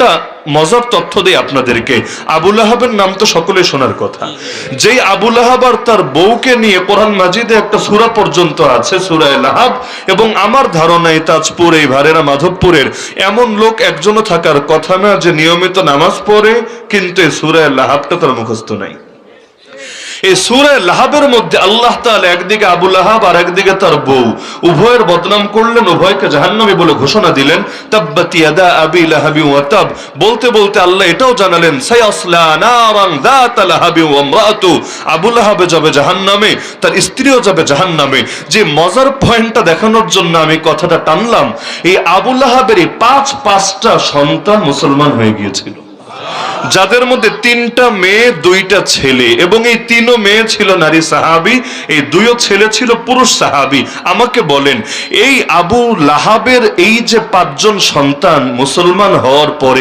একটা মজার তথ্য দেই আপনাদেরকে। আবু লাহাবের নাম তো সকলে শোনার কথা। যেই আবু লাহাব আর তার বউকে নিয়ে কোরআন মাজিদে একটা সূরা পর্যন্ত আছে, সূরা লাহাব, এবং আমার ধারণায় তাজপুর, এই ভারেরা, মাধবপুরের এমন লোক একজনও থাকার কথা না যে নিয়মিত নামাজ পড়ে কিন্তু এই সূরা লাহাবটা তার মুখস্থ নাই। এই সূরা লাহাবের মধ্যে আল্লাহ তাআলা একদিকে আবু লাহাব আর একদিকে তার বউ উভয়ের বদনাম করলেন, উভয়কে জাহান্নামী বলে ঘোষণা দিলেন। তাব্বাত ইয়াদা আবি লাহাবি ওয়া তাব বলতে বলতে আল্লাহ এটাও জানালেন সায়াসলা নারান যাতা লাহাবি ওয়া ইমরাতু, আবু লাহাব যাবে জাহান্নামে, তার স্ত্রীও যাবে জাহান্নামে। যে মজার পয়েন্টটা দেখানোর জন্য আমি কথাটা টানলাম, এই আবু লাহাবের পাঁচটা সন্তান মুসলমান হয়ে গিয়েছিল, যাদের মধ্যে 3টা মেয়ে 2টা ছেলে, এবং এই 3ও মেয়ে ছিল নারী সাহাবী, এই 2ও ছেলে ছিল পুরুষ সাহাবী। আমাকে বলেন, এই আবু লাহাবের এই যে 5জন সন্তান মুসলমান হওয়ার পরে